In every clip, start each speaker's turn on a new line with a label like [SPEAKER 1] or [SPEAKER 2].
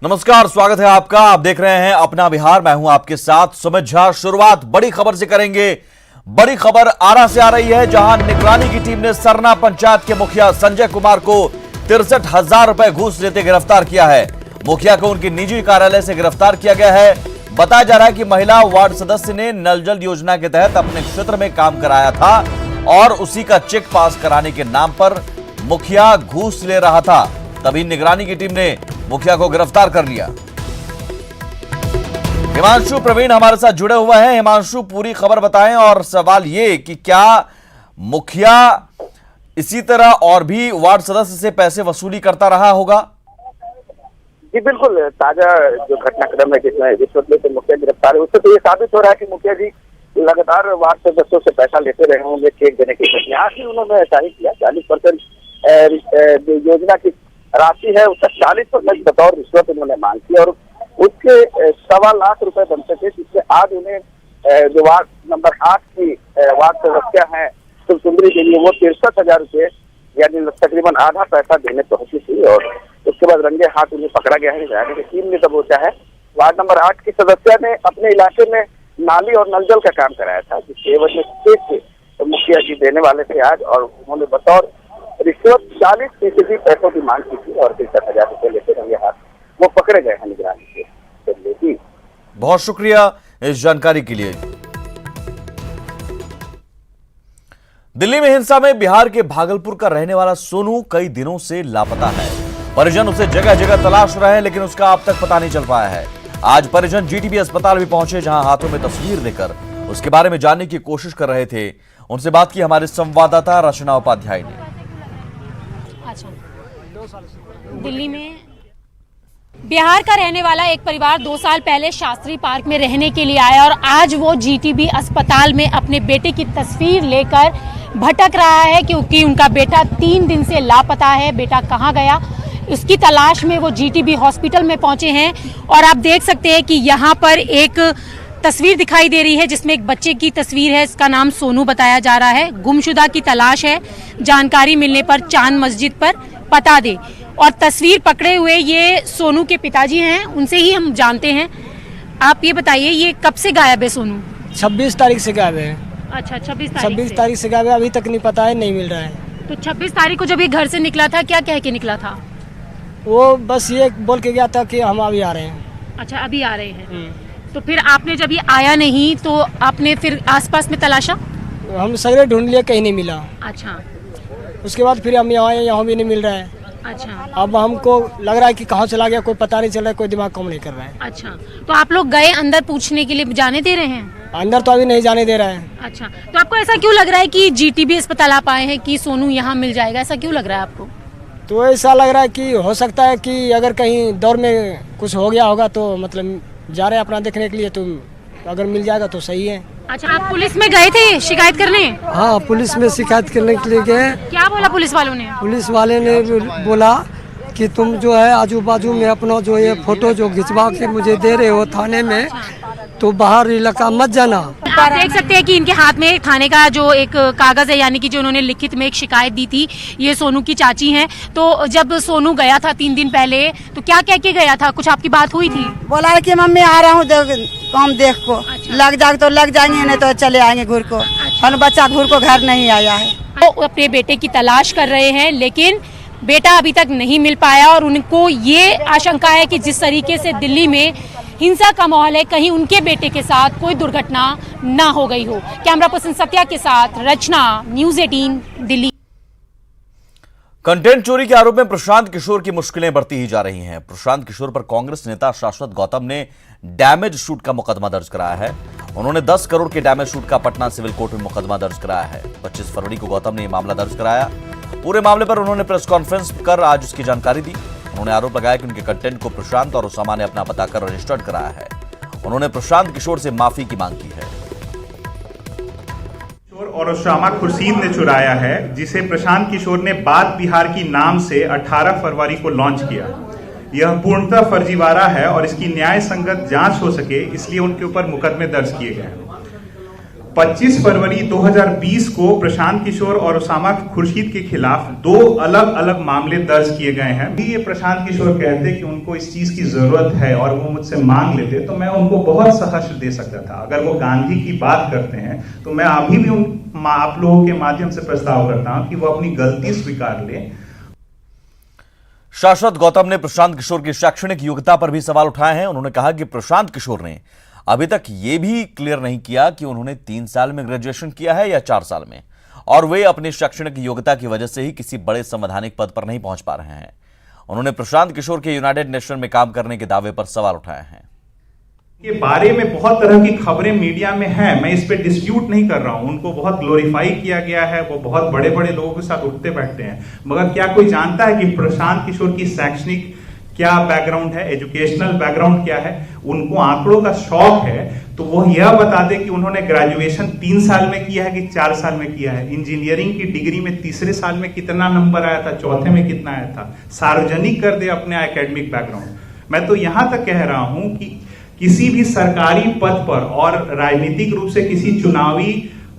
[SPEAKER 1] नमस्कार, स्वागत है आपका। आप देख रहे हैं अपना बिहार। मैं हूं आपके साथ सुमित झा। शुरुआत बड़ी खबर से करेंगे। बड़ी खबर आरा से आ रही है, जहां निगरानी की टीम ने सरना पंचायत के मुखिया संजय कुमार को 63,000 रुपए घूस लेते गिरफ्तार किया है। मुखिया को उनके निजी कार्यालय से गिरफ्तार किया गया है। बताया जा रहा है कि महिला वार्ड सदस्य ने नल जल योजना के तहत अपने क्षेत्र में काम कराया था और उसी का चेक पास कराने के नाम पर मुखिया घूस ले रहा था। तभी निगरानी की टीम ने मुखिया को गिरफ्तार कर लिया। हिमांशु प्रवीण हमारे साथ जुड़े हुए हैं। हिमांशु, पूरी खबर बताएं। और सवाल ये कि क्या मुखिया इसी तरह और भी वार्ड सदस्य से पैसे वसूली करता रहा होगा?
[SPEAKER 2] जी बिल्कुल, ताजा जो घटनाक्रम है जिसमें रिश्वत लेकर मुखिया गिरफ्तार है, उससे तो ये साबित हो रहा है कि मुखिया जी लगातार वार्ड सदस्यों से पैसा लेते रहे होंगे चेक देने के लिए। आज ही उन्होंने ऐसा ही किया। 40% योजना की राशि है उसका 40% बतौर रिश्वत उन्होंने मांग की और उसके 1.25 लाख रुपए बनते थे, जिससे आज उन्हें जो वार्ड नंबर 8 की वार्ड सदस्य है सुंदरी के लिए वो 63,000 रुपए यानी तकरीबन आधा पैसा देने पहुंची थी। और उसके बाद रंगे हाथ उन्हें पकड़ा गया है। टीम ने दबोचा है। वार्ड नंबर 8 की सदस्य ने अपने इलाके में नाली और नल जल का काम कराया था, जिसके एवज में चेक मुखिया जी देने वाले थे आज, और उन्होंने बतौर रिश्वत 40% पैसों की मांग की थी और 63,000 रुपए लेते रंगे हाथ वो पकड़े गए हैं निगरानी से।
[SPEAKER 1] बहुत शुक्रिया इस जानकारी के लिए। दिल्ली में हिंसा में बिहार के भागलपुर का रहने वाला सोनू कई दिनों से लापता है। परिजन उसे जगह जगह तलाश रहे हैं, लेकिन उसका अब तक पता नहीं चल पाया है। आज परिजन जीटीबी अस्पताल भी पहुंचे, जहां हाथों में तस्वीर लेकर उसके बारे में जानने की कोशिश कर रहे थे। उनसे बात की हमारे संवाददाता रचना उपाध्याय ने।
[SPEAKER 3] अच्छा, दिल्ली में बिहार का रहने वाला एक परिवार 2 साल पहले शास्त्री पार्क में रहने के लिए आया और आज वो जीटीबी अस्पताल में अपने बेटे की तस्वीर लेकर भटक रहा है, क्योंकि उनका बेटा 3 दिन से लापता है। बेटा कहाँ गया, उसकी तलाश में वो जीटीबी हॉस्पिटल में पहुंचे हैं। और आप देख सकते हैं कि यहाँ पर एक तस्वीर दिखाई दे रही है जिसमें एक बच्चे की तस्वीर है। इसका नाम सोनू बताया जा रहा है। गुमशुदा की तलाश है, जानकारी मिलने पर चांद मस्जिद पर पता दे। और तस्वीर पकड़े हुए ये सोनू के पिताजी हैं, उनसे ही हम जानते हैं। आप ये बताइए, ये कब से गायब है सोनू?
[SPEAKER 4] 26 तारीख से गायब है।
[SPEAKER 3] अच्छा, 26
[SPEAKER 4] तारीख से गायब है। अभी तक नहीं पता है, नहीं मिल रहा है।
[SPEAKER 3] तो 26 तारीख को जब ये घर से निकला था, क्या कह के निकला था?
[SPEAKER 4] वो बस ये बोल के गया था कि हम अभी आ रहे हैं।
[SPEAKER 3] अच्छा, अभी आ रहे हैं। तो फिर आपने जब ये आया नहीं तो आपने फिर आसपास में तलाशा?
[SPEAKER 4] हम सगरे ढूंढ लिए, कहीं नहीं मिला।
[SPEAKER 3] अच्छा,
[SPEAKER 4] उसके बाद फिर हम यहाँ आए, यहाँ भी नहीं मिल रहा है।
[SPEAKER 3] अच्छा,
[SPEAKER 4] अब हमको लग रहा है कि कहाँ चला गया, कोई पता नहीं चल रहा है, कोई दिमाग काम नहीं कर रहा है।
[SPEAKER 3] अच्छा, तो आप लोग गए अंदर पूछने के लिए, जाने दे रहे हैं?
[SPEAKER 4] अंदर तो अभी नहीं जाने दे रहा है।
[SPEAKER 3] अच्छा, तो आपको ऐसा क्यों लग रहा है कि जीटीबी अस्पताल आप आए हैं कि सोनू यहाँ मिल जाएगा, ऐसा क्यों लग रहा है आपको?
[SPEAKER 4] तो ऐसा लग रहा है कि हो सकता है कि अगर कहीं दौर में कुछ हो गया होगा तो मतलब जा रहे हैं अपना देखने के लिए, तो अगर मिल जाएगा तो सही है।
[SPEAKER 3] अच्छा, आप पुलिस में गए थे शिकायत करने?
[SPEAKER 4] हाँ, पुलिस में शिकायत करने के लिए गए।
[SPEAKER 3] क्या बोला पुलिस वालों ने?
[SPEAKER 4] पुलिस वाले ने बोला कि तुम जो है आजू बाजू में अपना जो ये फोटो जो खिंचवा के मुझे दे रहे हो थाने में, तो बाहर इलाका मत जाना।
[SPEAKER 3] आप देख सकते हैं कि इनके हाथ में थाने का जो एक कागज है, यानी कि जो उन्होंने लिखित में एक शिकायत दी थी। ये सोनू की चाची हैं। तो जब सोनू गया था 3 दिन पहले, तो क्या कह के गया था? कुछ आपकी बात हुई थी?
[SPEAKER 5] बोला कि मम्मी आ रहा हूँ काम देख को। अच्छा। लग जाए तो लग जाएंगे, नहीं तो चले आएंगे घूर को। और बच्चा घूर को घर नहीं आया है।
[SPEAKER 3] तो अपने बेटे की तलाश कर रहे हैं, लेकिन बेटा अभी तक नहीं मिल पाया। और उनको ये आशंका है कि जिस तरीके से दिल्ली में हिंसा का माहौल है, कहीं उनके बेटे के साथ कोई दुर्घटना ना हो गई हो। कैमरा पर्सन सत्या के साथ रचना, न्यूज़ 18 दिल्ली।
[SPEAKER 1] कंटेंट चोरी के आरोप में प्रशांत किशोर की मुश्किलें बढ़ती ही जा रही हैं। प्रशांत किशोर पर कांग्रेस नेता शाश्वत गौतम ने डैमेज शूट का मुकदमा दर्ज कराया है। उन्होंने 10 करोड़ के डैमेज शूट का पटना सिविल कोर्ट में मुकदमा दर्ज कराया है। 25 फरवरी को गौतम ने यह मामला दर्ज कराया। पूरे मामले पर उन्होंने प्रेस कॉन्फ्रेंस कर आज उसकी जानकारी दी। उन्होंने आरोप लगाया कि उनके कंटेंट को प्रशांत और उसामा ने अपना बताकर रजिस्टर्ड कराया है। उन्होंने प्रशांत किशोर से माफी की मांग की है।
[SPEAKER 6] और उसामा खुर्शीद ने चुराया है, जिसे प्रशांत किशोर ने बात बिहार की नाम से 18 फरवरी को लॉन्च किया। यह पूर्णतः फर्जीवाड़ा है और इसकी न्याय संगत जांच हो सके, इसलिए उनके ऊपर मुकदमे दर्ज किए गए हैं। 25 फरवरी 2020 को प्रशांत किशोर और उसामा खुर्शीद के खिलाफ 2 अलग अलग मामले दर्ज किए गए हैं। भी ये प्रशांत किशोर कहते कि उनको इस चीज की जरूरत है और वो मुझसे मांग लेते तो मैं उनको बहुत सहर्ष दे सकता था। अगर वो गांधी की बात करते हैं तो मैं अभी भी आप लोगों के माध्यम से प्रस्ताव करता हूं कि वो अपनी गलती स्वीकार ले।
[SPEAKER 1] शाश्वत गौतम ने प्रशांत किशोर की शैक्षणिक योग्यता पर भी सवाल उठाए हैं। उन्होंने कहा कि प्रशांत किशोर ने अभी तक यह भी क्लियर नहीं किया कि उन्होंने 3 साल में ग्रेजुएशन किया है या 4 साल में, और वे अपनी शैक्षणिक योग्यता की वजह से ही किसी बड़े संवैधानिक पद पर नहीं पहुंच पा रहे हैं। उन्होंने प्रशांत किशोर के यूनाइटेड नेशन में काम करने के दावे पर सवाल उठाए हैं।
[SPEAKER 6] के बारे में बहुत तरह की खबरें मीडिया में हैं, मैं इस पे डिस्प्यूट नहीं कर रहा हूं। उनको बहुत ग्लोरीफाई किया गया है, वो बहुत बड़े बड़े लोगों के साथ उठते बैठते हैं, मगर क्या कोई जानता है कि प्रशांत किशोर की शैक्षणिक क्या बैकग्राउंड है, एजुकेशनल बैकग्राउंड क्या है? उनको आंकड़ों का शौक है तो वो यह बता दे कि उन्होंने ग्रेजुएशन 3 साल में किया है कि 4 साल में किया है। इंजीनियरिंग की डिग्री में तीसरे साल में कितना नंबर आया था, चौथे में कितना आया था, सार्वजनिक कर दे अपने एकेडमिक बैकग्राउंड। मैं तो यहां तक कह रहा हूं कि किसी भी सरकारी पद पर और राजनीतिक रूप से किसी चुनावी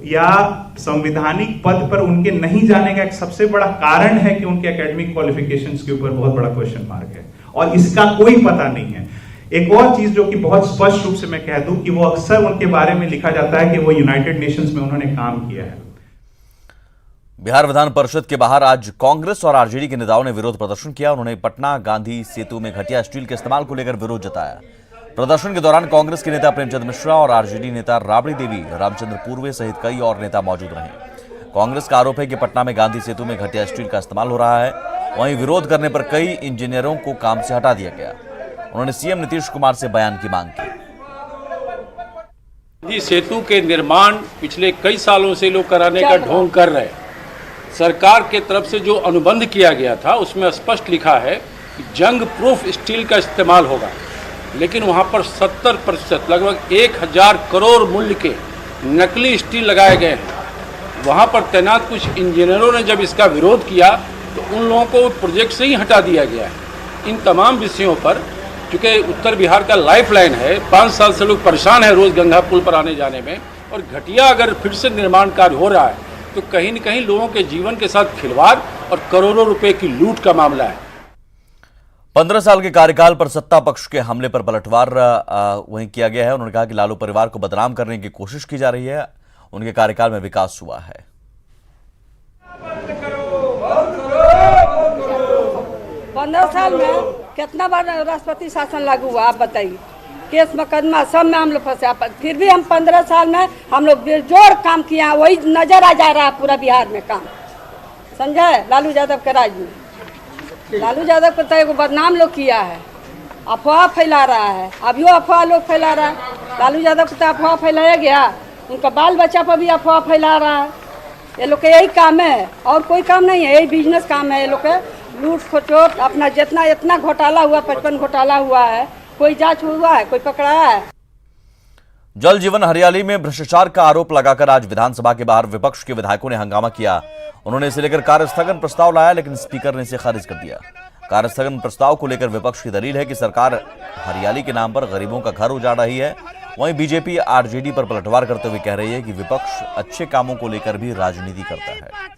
[SPEAKER 6] या संवैधानिक पद पर उनके नहीं जाने का एक सबसे बड़ा कारण है कि उनके एकेडमिक क्वालिफिकेशंस के ऊपर बहुत बड़ा क्वेश्चन मार्क है और इसका कोई पता नहीं है। एक और चीज जो कि बहुत स्पष्ट रूप से मैं कह दूं कि वो अक्सर उनके बारे में लिखा जाता है कि वो यूनाइटेड नेशंस में उन्होंने काम किया है।
[SPEAKER 1] बिहार विधान परिषद के बाहर आज कांग्रेस और आरजेडी के नेताओं ने विरोध प्रदर्शन किया। उन्होंने पटना गांधी सेतु में घटिया स्टील के इस्तेमाल को लेकर विरोध जताया। प्रदर्शन के दौरान कांग्रेस के नेता प्रेमचंद मिश्रा और आरजेडी नेता राबड़ी देवी, रामचंद्र पूर्वे सहित कई और नेता मौजूद रहे। कांग्रेस का आरोप है कि पटना में गांधी सेतु में घटिया स्टील का इस्तेमाल हो रहा है। वहीं विरोध करने पर कई इंजीनियरों को काम से हटा दिया गया। उन्होंने सीएम नीतीश कुमार से बयान की मांग की।
[SPEAKER 7] गांधी सेतु के निर्माण पिछले कई सालों से लोग कराने का ढोंग कर रहे हैं। सरकार के तरफ से जो अनुबंध किया गया था उसमें स्पष्ट लिखा है कि जंग प्रूफ स्टील का इस्तेमाल होगा, लेकिन वहां पर 70% लगभग 1000 करोड़ मूल्य के नकली स्टील लगाए गए हैं। वहां पर तैनात कुछ इंजीनियरों ने जब इसका विरोध किया तो उन लोगों को प्रोजेक्ट से ही हटा दिया गया है। इन तमाम विषयों पर चूँकि उत्तर बिहार का लाइफलाइन है, 5 साल से लोग परेशान हैं रोज गंगा पुल पर आने जाने में, और घटिया अगर फिर से निर्माण कार्य हो रहा है तो कहीं न कहीं लोगों के जीवन के साथ खिलवाड़ और करोड़ों रुपए की लूट का मामला है।
[SPEAKER 1] 15 साल के कार्यकाल पर सत्ता पक्ष के हमले पर पलटवार वहीं किया गया है। उन्होंने कहा कि लालू परिवार को बदनाम करने की कोशिश की जा रही है। उनके कार्यकाल में विकास हुआ है।
[SPEAKER 8] 15 साल में कितना बार राष्ट्रपति शासन लागू हुआ आप बताइए। केस मुकदमा सब में हम लोग फंसे, फिर भी हम 15 साल में हम लोग बेजोड़ काम किया, वही नजर आ जा रहा है पूरा बिहार में काम। समझे? लालू यादव के राज में लालू यादव को तो एगो बदनाम लोग किया है, अफवाह फैला रहा है, अभी अफवाह लोग फैला रहा है। लालू यादव को तो अफवाह फैलाया गया, उनका बाल बच्चा पर भी अफवाह फैला रहा है। ये लोग का यही काम है और कोई काम नहीं है, यही बिजनेस काम है। ये लोग का लूट खचोट अपना जितना इतना घोटाला हुआ, 55 घोटाला हुआ है, कोई जांच हुआ है, कोई पकड़ाया है।
[SPEAKER 1] जल जीवन हरियाली में भ्रष्टाचार का आरोप लगाकर आज विधानसभा के बाहर विपक्ष के विधायकों ने हंगामा किया। उन्होंने इसे लेकर कार्यस्थगन प्रस्ताव लाया, लेकिन स्पीकर ने इसे खारिज कर दिया। कार्यस्थगन प्रस्ताव को लेकर विपक्ष की दलील है कि सरकार हरियाली के नाम पर गरीबों का घर उजाड़ रही है। वहीं बीजेपी आरजेडी पर पलटवार करते हुए कह रही है कि विपक्ष अच्छे कामों को लेकर भी राजनीति करता है।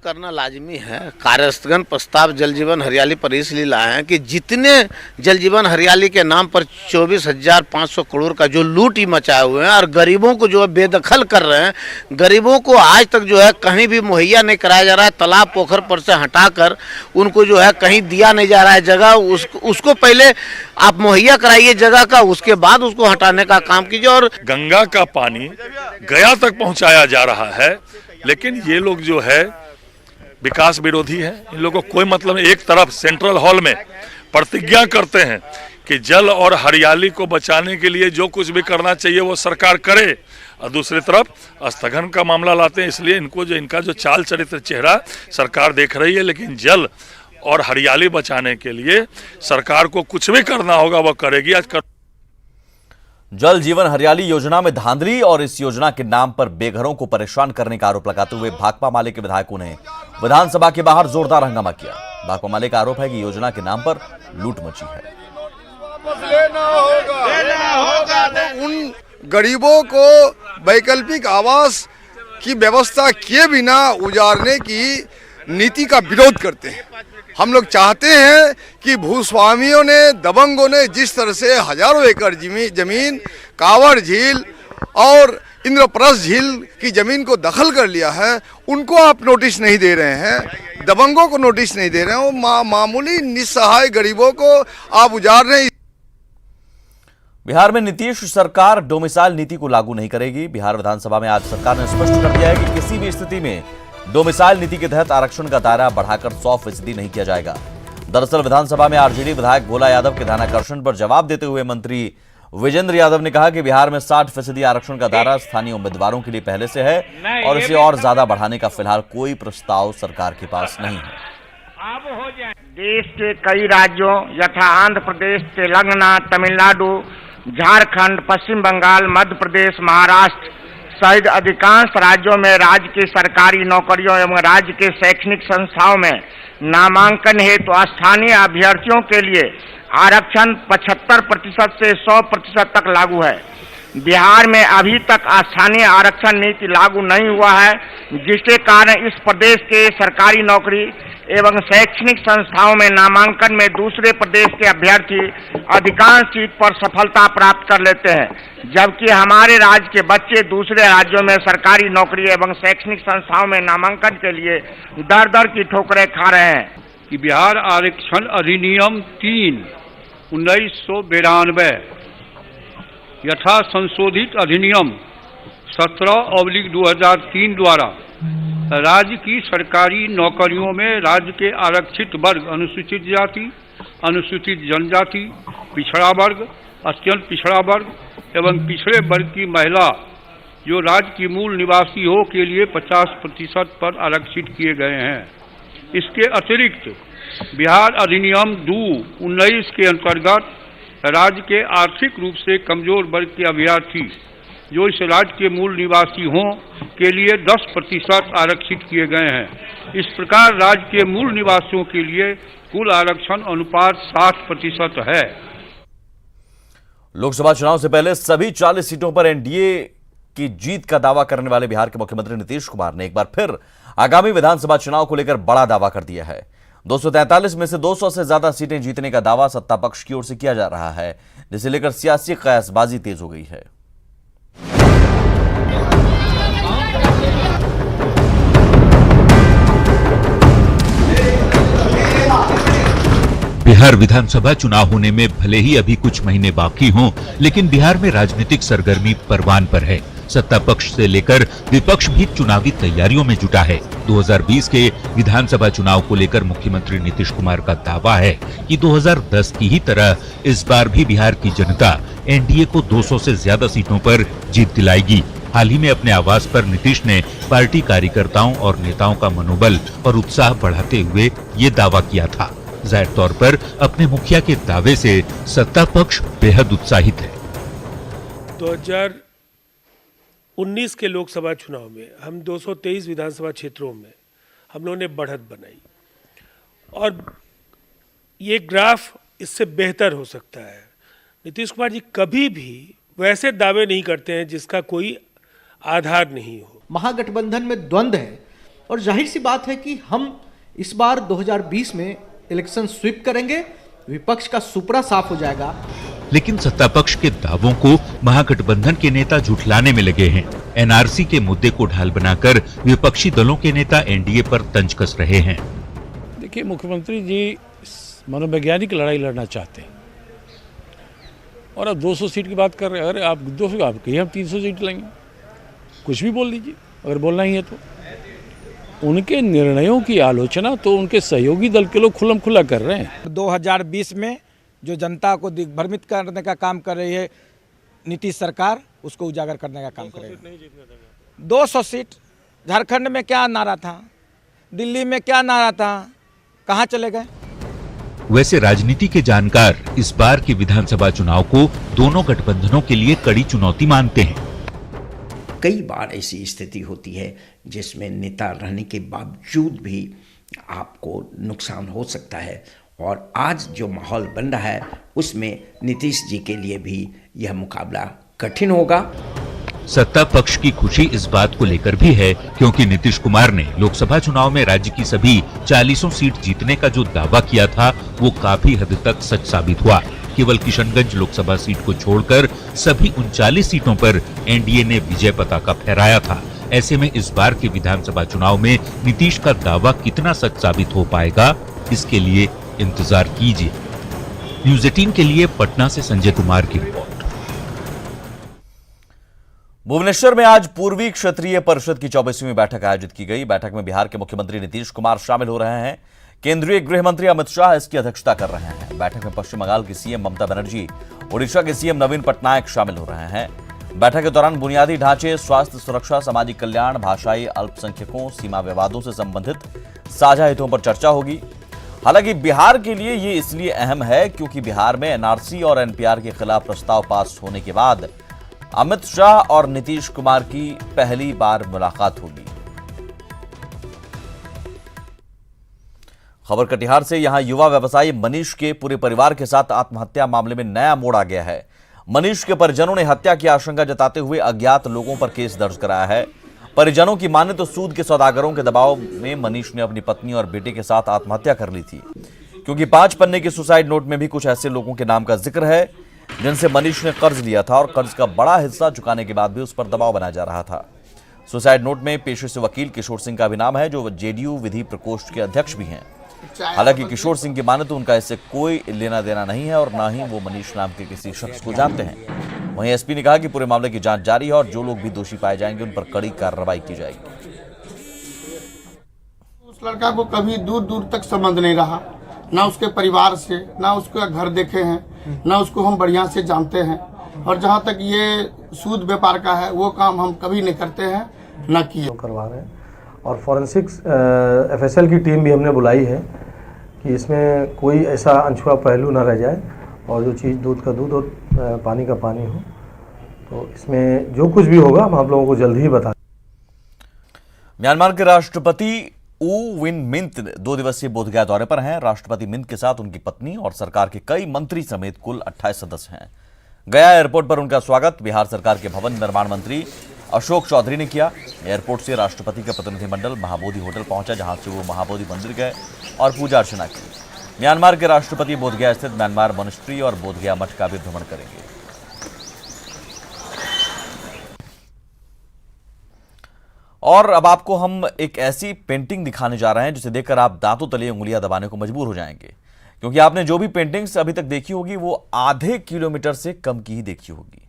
[SPEAKER 9] करना लाजमी है। कार्यस्थगन प्रस्ताव जल जीवन हरियाली पर इसलिए लाए हैं कि जितने जल जीवन हरियाली के नाम पर 24,500 करोड़ का जो लूट ही मचाए हुए हैं और गरीबों को जो है बेदखल कर रहे हैं, गरीबों को आज तक जो है कहीं भी मुहैया नहीं कराया जा रहा है। तालाब पोखर पर से हटाकर उनको जो है कहीं दिया नहीं जा रहा है जगह, उसको पहले आप मुहैया कराइए जगह का, उसके बाद उसको हटाने का काम कीजिए। और
[SPEAKER 10] गंगा का पानी गया तक पहुंचाया जा रहा है, लेकिन ये लोग जो है विकास विरोधी है। इन लोगों को कोई मतलब नहीं। एक तरफ सेंट्रल हॉल में प्रतिज्ञा करते हैं कि जल और हरियाली को बचाने के लिए जो कुछ भी करना चाहिए वो सरकार करे, और दूसरी तरफ स्थगन का मामला लाते हैं। इसलिए इनका जो चाल चरित्र चेहरा सरकार देख रही है, लेकिन जल और हरियाली बचाने के लिए सरकार को कुछ भी करना होगा वो करेगी। आज
[SPEAKER 1] जल जीवन हरियाली योजना में धांधली और इस योजना के नाम पर बेघरों को परेशान करने का आरोप लगाते हुए भाकपा माले के विधायकों ने विधानसभा के बाहर जोरदार हंगामा किया। भाकपा माले का आरोप है कि योजना के नाम पर लूट मची है।
[SPEAKER 9] लेना होगा। उन
[SPEAKER 11] गरीबों को वैकल्पिक आवास की व्यवस्था किए बिना उजारने की नीति का विरोध करते हैं। हम लोग चाहते हैं कि भूस्वामियों ने, दबंगों ने जिस तरह से हजारों एकड़ जमीन कांवड़ झील और इंद्रप्रस्थ झील की जमीन को दखल कर लिया है, उनको आप नोटिस नहीं दे रहे हैं, दबंगों को नोटिस नहीं दे रहे हैं, वो मामूली निस्सहाय गरीबों को आप उजाड़ रहे हैं।
[SPEAKER 1] बिहार में नीतीश सरकार डोमिसाइल नीति को लागू नहीं करेगी। बिहार विधानसभा में आज सरकार ने स्पष्ट कर दिया है कि किसी भी स्थिति में डोमिसाइल नीति के तहत आरक्षण का दायरा बढ़ाकर 100% नहीं किया जाएगा। दरअसल विधानसभा में आरजेडी विधायक भोला यादव के ध्यानाकर्षण पर जवाब देते हुए मंत्री विजेंद्र यादव ने कहा कि बिहार में 60% आरक्षण का दायरा स्थानीय उम्मीदवारों के लिए पहले से है और इसे और ज्यादा बढ़ाने का फिलहाल कोई प्रस्ताव सरकार के पास नहीं है।
[SPEAKER 12] देश के कई राज्यों यथा आंध्र प्रदेश, तेलंगाना, तमिलनाडु, झारखंड, पश्चिम बंगाल, मध्य प्रदेश, महाराष्ट्र सहित अधिकांश राज्यों में राज्य की सरकारी नौकरियों एवं राज्य के शैक्षणिक संस्थाओं में नामांकन हेतु स्थानीय अभ्यर्थियों के लिए आरक्षण 75% से 100% तक लागू है। बिहार में अभी तक स्थानीय आरक्षण नीति लागू नहीं हुआ है, जिसके कारण इस प्रदेश के सरकारी नौकरी एवं शैक्षणिक संस्थाओं में नामांकन में दूसरे प्रदेश के अभ्यर्थी अधिकांश सीट पर सफलता प्राप्त कर लेते हैं, जबकि हमारे राज्य के बच्चे दूसरे राज्यों में सरकारी नौकरी एवं शैक्षणिक संस्थाओं में नामांकन के लिए दर दर की ठोकरें खा रहे हैं।
[SPEAKER 7] कि बिहार आरक्षण अधिनियम 3/1992 यथा संशोधित अधिनियम 17/2003 द्वारा राज्य की सरकारी नौकरियों में राज्य के आरक्षित वर्ग, अनुसूचित जाति, अनुसूचित जनजाति, पिछड़ा वर्ग, अत्यंत पिछड़ा वर्ग एवं पिछड़े वर्ग की महिला जो राज्य की मूल निवासी हो के लिए 50% पर आरक्षित किए गए हैं। इसके अतिरिक्त बिहार अधिनियम 2/19 के अंतर्गत राज्य के आर्थिक रूप से कमजोर वर्ग के अभ्यर्थी जो इस राज्य के मूल निवासी हों के लिए 10% आरक्षित किए गए हैं। इस प्रकार राज्य के मूल निवासियों के लिए कुल आरक्षण अनुपात 60% है।
[SPEAKER 1] लोकसभा चुनाव से पहले सभी 40 सीटों पर एनडीए की जीत का दावा करने वाले बिहार के मुख्यमंत्री नीतीश कुमार ने एक बार फिर आगामी विधानसभा चुनाव को लेकर बड़ा दावा कर दिया है। 243 में से 200 से ज्यादा सीटें जीतने का दावा सत्ता पक्ष की ओर से किया जा रहा है, जिसे लेकर सियासी कयासबाजी तेज हो गई है।
[SPEAKER 13] बिहार विधानसभा चुनाव होने में भले ही अभी कुछ महीने बाकी हों, लेकिन बिहार में राजनीतिक सरगर्मी परवान पर है। सत्ता पक्ष से लेकर विपक्ष भी चुनावी तैयारियों में जुटा है। 2020 के विधानसभा चुनाव को लेकर मुख्यमंत्री नीतीश कुमार का दावा है कि 2010 की ही तरह इस बार भी बिहार की जनता एनडीए को 200 से ज्यादा सीटों पर जीत दिलाएगी। हाल ही में अपने आवास पर नीतीश ने पार्टी कार्यकर्ताओं और नेताओं का मनोबल और उत्साह बढ़ाते हुए ये दावा किया था। जाहिर तौर पर अपने मुखिया के दावे से सत्ता पक्ष बेहद उत्साहित है।
[SPEAKER 14] 2019 के लोकसभा चुनाव में हम 223 विधानसभा क्षेत्रों में हम लोगों ने बढ़त बनाई और ये ग्राफ इससे बेहतर हो सकता है। नीतीश कुमार जी कभी भी वैसे दावे नहीं करते हैं जिसका कोई आधार नहीं हो।
[SPEAKER 15] महागठबंधन में द्वंद्व है और जाहिर सी बात है कि हम इस बार 2020 में इलेक्शन स्वीप करेंगे, विपक्ष का सुपड़ा साफ हो जाएगा।
[SPEAKER 13] लेकिन सत्ता पक्ष के दावों को महागठबंधन के नेता झुठलाने में लगे हैं। एनआरसी के मुद्दे को ढाल बनाकर विपक्षी दलों के नेता एनडीए पर तंज कस रहे हैं।
[SPEAKER 7] देखिए, मुख्यमंत्री जी मनोवैज्ञानिक लड़ाई लड़ना चाहते हैं और अब 200 सीट की बात कर रहे हैं। अरे आप 200 आप कहिए हम 300 सीट लेंगे, कुछ भी बोल दीजिए अगर बोलना ही है तो। उनके निर्णयों की आलोचना तो उनके सहयोगी दल के लोग खुल्लम खुल्ला कर रहे हैं।
[SPEAKER 16] 2020 में जो जनता को दिग्भ्रमित करने का काम कर रही है नीतीश सरकार, उसको उजागर करने का काम कर रही है। 200 सीट झारखंड में क्या नारा था, दिल्ली में क्या नारा था, कहां चले गए?
[SPEAKER 13] वैसे राजनीति के जानकार इस बार के विधानसभा चुनाव को दोनों गठबंधनों के लिए कड़ी चुनौती मानते हैं।
[SPEAKER 17] कई बार ऐसी स्थिति होती है जिसमें नेता रहने के बावजूद भी आपको नुकसान हो सकता है और आज जो माहौल बन रहा है उसमें नीतीश जी के लिए भी यह मुकाबला कठिन होगा।
[SPEAKER 13] सत्ता पक्ष की खुशी इस बात को लेकर भी है क्योंकि नीतीश कुमार ने लोकसभा चुनाव में राज्य की सभी 40 सीट जीतने का जो दावा किया था वो काफी हद तक सच साबित हुआ। केवल किशनगंज लोकसभा सीट को छोड़कर सभी 39 सीटों पर एनडीए ने विजय पताका फहराया था। ऐसे में इस बार के विधानसभा चुनाव में नीतीश का दावा कितना सच साबित हो पाएगा, इसके लिए इंतजार कीजिए। न्यूज़ 18 के लिए पटना से संजय कुमार की रिपोर्ट।
[SPEAKER 1] भुवनेश्वर में आज पूर्वी क्षेत्रीय परिषद की 24वीं बैठक आयोजित की गई। बैठक में बिहार के मुख्यमंत्री नीतीश कुमार शामिल हो रहे हैं। केंद्रीय गृह मंत्री अमित शाह इसकी अध्यक्षता कर रहे हैं। बैठक में पश्चिम बंगाल की सीएम ममता बनर्जी, ओडिशा के सीएम नवीन पटनायक शामिल हो रहे हैं। बैठक के दौरान बुनियादी ढांचे, स्वास्थ्य सुरक्षा, सामाजिक कल्याण, भाषाई अल्पसंख्यकों, सीमा विवादों से संबंधित साझा हितों पर चर्चा होगी। हालांकि बिहार के लिए ये इसलिए अहम है क्योंकि बिहार में एनआरसी और एनपीआर के खिलाफ प्रस्ताव पास होने के बाद अमित शाह और नीतीश कुमार की पहली बार मुलाकात होगी। खबर कटिहार से, यहां युवा व्यवसायी मनीष के पूरे परिवार के साथ आत्महत्या मामले में नया मोड़ आ गया है। मनीष के परिजनों ने हत्या की आशंका जताते हुए अज्ञात लोगों पर केस दर्ज कराया है। परिजनों की माने तो सूद के सौदागरों के दबाव में मनीष ने अपनी पत्नी और बेटे के साथ आत्महत्या कर ली थी, क्योंकि 5 पन्ने के सुसाइड नोट में भी कुछ ऐसे लोगों के नाम का जिक्र है जिनसे मनीष ने कर्ज लिया था और कर्ज का बड़ा हिस्सा चुकाने के बाद भी उस पर दबाव बनाया जा रहा था। सुसाइड नोट में पेशे से वकील किशोर सिंह का भी नाम है, जो जेडीयू विधि प्रकोष्ठ के अध्यक्ष भी हैं। हालांकि किशोर सिंह की माने तो उनका इससे कोई लेना देना नहीं है और ना ही वो मनीष नाम के किसी शख्स को जानते हैं। वहीं एसपी ने कहा कि पूरे मामले की जांच जारी है और जो लोग भी दोषी पाए जाएंगे उन पर कड़ी कार्रवाई की जाएगी।
[SPEAKER 18] उस लड़का को कभी दूर दूर तक संबंध नहीं रहा, ना उसके परिवार से, ना उसका घर देखे हैं, ना उसको हम बढ़िया से जानते हैं। और जहाँ तक ये सूद व्यापार का है वो काम हम कभी नहीं करते हैं, ना किए
[SPEAKER 19] करवा रहे हैं। और फॉरेंसिक्स एफएसएल की टीम भी हमने बुलाई है कि इसमें कोई ऐसा अनछुआ पहलू ना रह जाए और जो चीज़ दूध का दूध और पानी का पानी हो। तो इसमें जो कुछ भी होगा हम आप लोगों को जल्द ही बता।
[SPEAKER 1] म्यांमार के राष्ट्रपति ऊ विन मिंत 2 दिवसीय बोधगया दौरे पर हैं। राष्ट्रपति मिंत के साथ उनकी पत्नी और सरकार के कई मंत्री समेत कुल 28 सदस्य हैं। गया एयरपोर्ट पर उनका स्वागत बिहार सरकार के भवन निर्माण मंत्री अशोक चौधरी ने किया। एयरपोर्ट से राष्ट्रपति का प्रतिनिधिमंडल महाबोधि होटल पहुंचा, जहां से वो महाबोधि मंदिर गए और पूजा अर्चना की। म्यांमार के राष्ट्रपति बोधगया स्थित म्यांमार मॉनेस्ट्री और बोधगया मठ का भी भ्रमण करेंगे। और अब आपको हम एक ऐसी पेंटिंग दिखाने जा रहे हैं जिसे देखकर आप दांतों तले उंगलियां दबाने को मजबूर हो जाएंगे, क्योंकि आपने जो भी पेंटिंग्स अभी तक देखी होगी वो आधे किलोमीटर से कम की ही देखी होगी।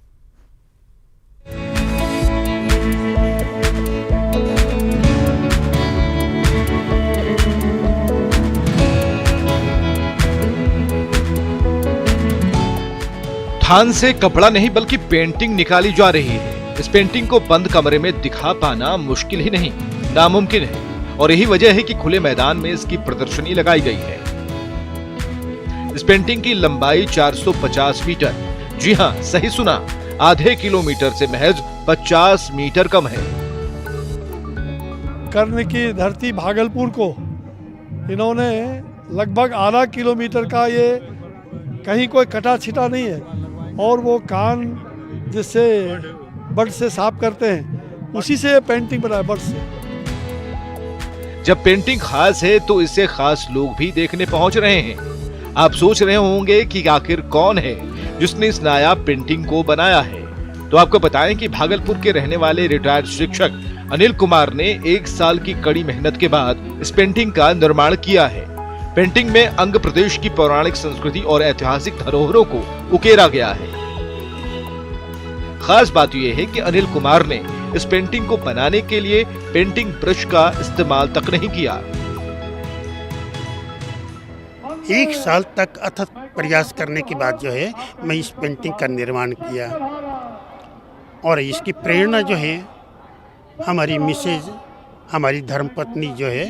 [SPEAKER 20] थान से कपड़ा नहीं बल्कि पेंटिंग निकाली जा रही है। इस पेंटिंग को बंद कमरे में दिखा पाना मुश्किल ही नहीं, नामुमकिन है और यही वजह है कि खुले मैदान में इसकी प्रदर्शनी लगाई गई है। इस पेंटिंग की लंबाई 450 मीटर, जी हां सही सुना, आधे किलोमीटर से महज 50 मीटर कम है।
[SPEAKER 21] कर्ण की धरती भागलपुर को इन्होंने लगभग आधा किलोमीटर का, ये कहीं कोई कटा छिटा नहीं है, और वो कान जिससे बर्ड से साफ करते हैं उसी से पेंटिंग बनाया, बर्ड से।
[SPEAKER 20] जब पेंटिंग खास है तो इसे खास लोग भी देखने पहुंच रहे हैं। आप सोच रहे होंगे कि आखिर कौन है जिसने इस नायाब पेंटिंग को बनाया है, तो आपको बताएं कि भागलपुर के रहने वाले रिटायर्ड शिक्षक अनिल कुमार ने 1 साल की कड़ी मेहनत के बाद इस पेंटिंग का निर्माण किया है। पेंटिंग में अंग प्रदेश की पौराणिक संस्कृति और ऐतिहासिक धरोहरों को उकेरा गया है। खास बात यह है कि अनिल कुमार ने इस पेंटिंग को बनाने के लिए पेंटिंग ब्रश का इस्तेमाल तक नहीं किया।
[SPEAKER 22] 1 साल तक अथक प्रयास करने के बाद जो है मैं इस पेंटिंग का निर्माण किया, और इसकी प्रेरणा जो है हमारी मिसेज, हमारी धर्मपत्नी जो है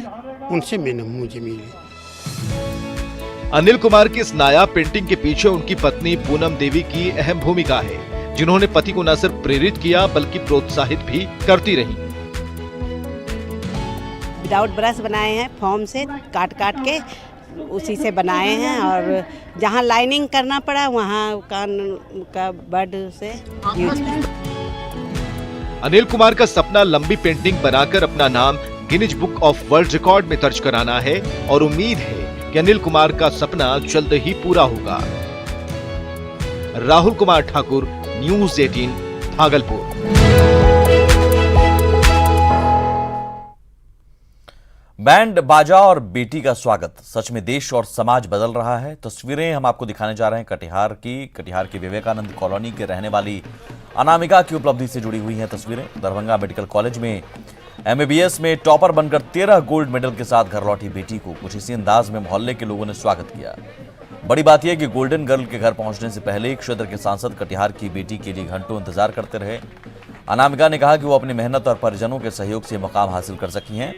[SPEAKER 22] उनसे मुझे मिली।
[SPEAKER 20] अनिल कुमार की इस नायाब पेंटिंग के पीछे उनकी पत्नी पूनम देवी की अहम भूमिका है, जिन्होंने पति को न सिर्फ प्रेरित किया बल्कि प्रोत्साहित भी करती रही।
[SPEAKER 23] विदाउट ब्रश बनाए हैं, फॉर्म से काट काट के
[SPEAKER 2] उसी से बनाए हैं, और जहाँ लाइनिंग करना पड़ा वहाँ कान का बड से यूज करें।
[SPEAKER 20] अनिल कुमार का सपना लंबी पेंटिंग बनाकर अपना नाम Guinness book of world record में दर्ज कराना है और उम्मीद है कि अनिल कुमार का सपना जल्द ही पूरा होगा। राहुल कुमार ठाकुर, न्यूज़ 18, भागलपुर।
[SPEAKER 1] बैंड बाजा और बेटी का स्वागत, सच में देश और समाज बदल रहा है। तस्वीरें हम आपको दिखाने जा रहे हैं कटिहार की विवेकानंद कॉलोनी के रहने वाली अनामिका की उपलब्धि से जुड़ी हुई हैं तस्वीरें। दरभंगा मेडिकल कॉलेज में MBBS में टॉपर बनकर 13 गोल्ड मेडल के साथ घर लौटी बेटी को कुछ इसी अंदाज में मोहल्ले के लोगों ने स्वागत किया। बड़ी बात यह कि गोल्डन गर्ल के घर पहुंचने से पहले ही क्षेत्र के सांसद कटिहार की बेटी के लिए घंटों इंतजार करते रहे। अनामिका ने कहा कि वो अपनी मेहनत और परिजनों के सहयोग से मकाम हासिल कर सकी हैं।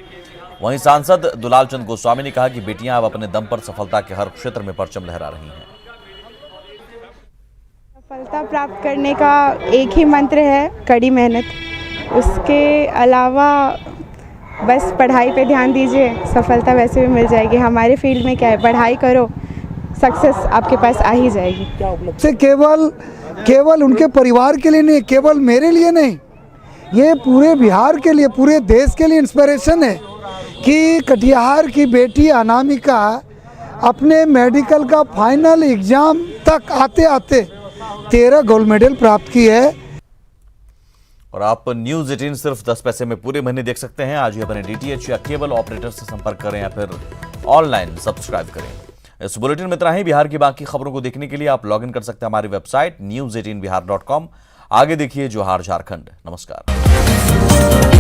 [SPEAKER 1] वहीं सांसद दुलाल चंद गोस्वामी ने कहा कि बेटियां अब अपने दम पर सफलता के हर क्षेत्र में परचम लहरा रही हैं।
[SPEAKER 4] सफलता प्राप्त करने का एक ही मंत्र है, कड़ी मेहनत। उसके अलावा बस पढ़ाई पे ध्यान दीजिए, सफलता वैसे भी मिल जाएगी। हमारे फील्ड में क्या है, पढ़ाई करो, सक्सेस आपके पास आ ही जाएगी।
[SPEAKER 23] से केवल उनके परिवार के लिए नहीं, केवल मेरे लिए नहीं, ये पूरे बिहार के लिए, पूरे देश के लिए इंस्पिरेशन है कि कटिहार की बेटी अनामिका अपने मेडिकल का फाइनल एग्जाम तक आते आते 13 गोल्ड मेडल प्राप्त की है।
[SPEAKER 1] और आप न्यूज़ 18 सिर्फ 10 पैसे में पूरे महीने देख सकते हैं। आज ही अपने DTH या केबल ऑपरेटर से संपर्क करें या फिर ऑनलाइन सब्सक्राइब करें। इस बुलेटिन में इतना ही। बिहार की बाकी खबरों को देखने के लिए आप लॉग इन कर सकते हैं हमारी वेबसाइट news18bihar.com। आगे देखिए जोहार झारखंड। नमस्कार।